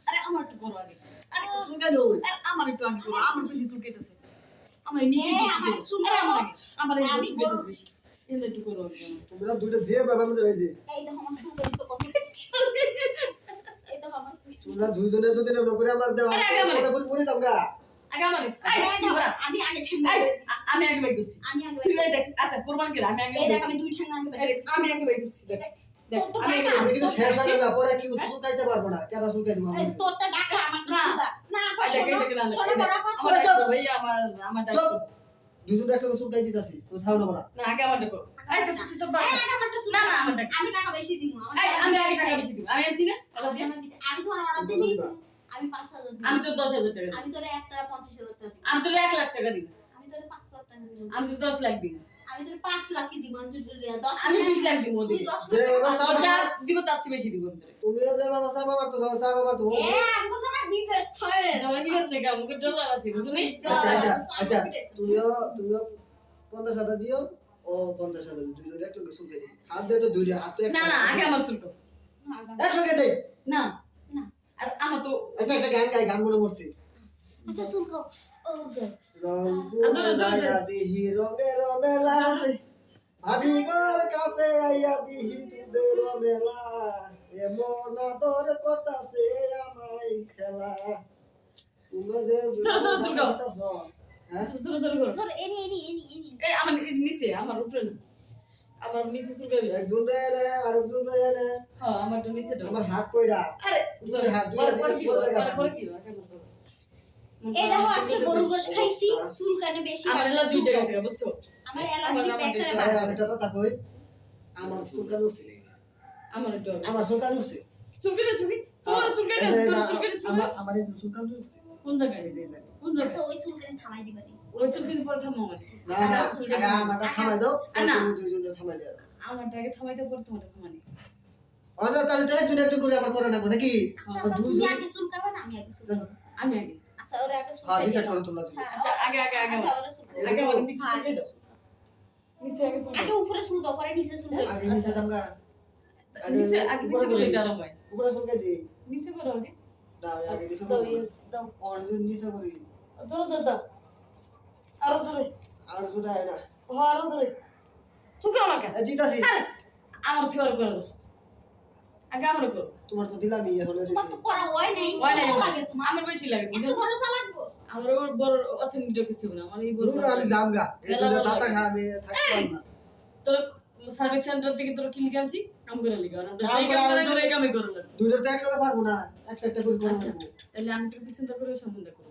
আরে আমার একটু করো আগে। আরে চুলকাই দেবো। আমার একটু আগে করো। আমার বেশি চুলকাইতেছে। আমার নিচে আমার বেশি। চুলকাই আমার এই আমি চুলকাইতেছে বেশি। এলে একটু করো আগে। তোমরা দুইটা যে বাবার মধ্যে হয়েছে এই দেখো আমার চুলকাই তো কত এই দেখো আমার তোমরা দুইজনে যদি না করে আমার দেওয়া আরে আগে আমার। ওটা বলি তোমরা আগে আমার আমি আগে ঠেঙ্গা আমি আগে বাইক করছি। আমি আগে তুই এই দেখ আচ্ছা কোরবান করে আমি আগে এই দেখ বাইক আমি দুই ঠেঙ্গা আগে করছি। আমি আগে বাইক করছি দেখ দেখ তো আমি আগে কাকা। আমি কিন্তু শেষ হয়ে না পরে কি চুলকাইতে পারবো না কেন চুলকাই দিব এই তোরটা ডাকা আমার না। না আচ্ছা কে দেখে না শোনো বড় কথা আমার ডাকো ভাই আমার ডাকো চুপ দুইজন একটা চুলকাই দিতাছি তো থাও না বড়া না আগে আমার ডাকো এই তো তুই তো বাস এই আগে আমারটা না না আমার ডাক আমি টাকা বেশি দিব এই আমি আগে টাকা বেশি দিব আমি আছি না টাকা দিয়ে আমি তোমার অর্ডার দিই আমি 5000 দিব আমি তো 10000 টাকা দিব আমি তোরে একটা 50000 টাকা দিব আমি তো 1 লাখ টাকা দিব আমি তোরে 500 টাকা দিব আমি তো 10 লাখ দিব আমি তোরে 5 লাখ দিব আমি তোরে 10 আমি 20 লাখ দিব তুই ওদিকে 10 যে লাখ বাবা ওটা দিব তার চেয়ে বেশি দিব আমি তোরে তুমিও যে বাবা সাবা মারতো সাবা মারতো এ আমি তো আমার বিদেশ ছয় জমা দিস থেকে আমাকে ডলার আছে বুঝলি আচ্ছা তুমিও 50,000 দিও ও 50,000 দুইজন একটা চুলকাই দিই হাত দিয়ে তো দুইটা হাত তো না না আগে আমার চুলকো এক লগে দেই না না আর আমার তো একটা গান গাই গান মনে পড়ছে আচ্ছা শুনকো ও রংপুর যাইয়া দিহি রঙের মেলা আমি ঘর কাছে আইয়া দিহি তোদের মেলা এমন আদর করতাছে আমায় খেলা তোমরা যে হ্যাঁ ধরে ধরে করো সর এনি এই আমার নিচে আমার উপরে না আমার নিচে চুলকাই বেশি একজন রে আরেকজন রে হ্যাঁ আমার তো নিচে আমার হাত কইরা আরে দুই হাত দুই পরে কি হাত পরে কি আগে করো এই দেখো আজকে গরু গোশ খাইছি চুলকানে বেশি আমার এলার্জি উঠে গেছে বুঝছো আমার অ্যালার্জি ব্যাকটেরিয়া ভাই বাড়ছে আমি একটা কথা কই আমার চুলকান উঠছে আমার একটু আমার চুলকান উঠছে চুলকাই ছবি তোমার চুলকাই না চুলকাই ছবি আমার এই চুলকান উঠছে কোন জায়গায় এই যে এই জায়গায়। কোন আচ্ছা জায়গায় ওই চুলকানে থামাই দিবানি ওই চুলকাই পরে থামো আমার না না আমারটা থামাই দাও না। তুমি দুইজনে থামাই দাও আমারটা আগে থামাইতে পরে তোমারটা থামানি আচ্ছা তাহলে তো একজন একটু করে আমার করে নাকো নাকি আচ্ছা আপা, তুমি আগে চুলকাবে না আমি আগে চুলকাবো আমি আগে আচ্ছা ওরে আগে হ্যাঁ চুলকাই ডিসাইড দাও। করো তোমরা দুজন। হ্যাঁ, আচ্ছা আগে আচ্ছা ওরে চুলকাই আগে দাও। আমার নিচে হ্যাঁ, চুলকাই দাও নিচে আগে চুলকাই আগে উপরে চুলকাও পরে নিচে চুলকাই আগে নিচে জামগা নিচে আগে নিচে করে দাঁড়াও ভাই উপরে চুলকাই দি নিচে করো আগে দাও আগে নিচে দাও করো দাও আর যদি নিচে করি ধরো দাও দাও আরো ধরে আর যদি আয় না আরো ধরে চুলকাও না কেন জিতাছি আমার থিওর করে দাও আগে আমার করো তোমার তো দিলামই এখন তোমার তো করা হয় নাই হয় না কত লাগে তোমার আমার বেশি লাগে এত বড় তা লাগবো আমার ওর বড় অথেন্টিক কিছু না আমার এই বড় আমি জামগা এই জন্য টাটা খা আমি থাকতাম না তোর সার্ভিস সেন্টার থেকে তোর কিল আনছি কাম করে লিগা আমরা কাম যেই কাম করা করে ওই কামই করো না দুইটা তো একসাথে পারবো না একটা একটা করে করবো তাহলে আমি তোর পিছন করে সম্বন্ধ করব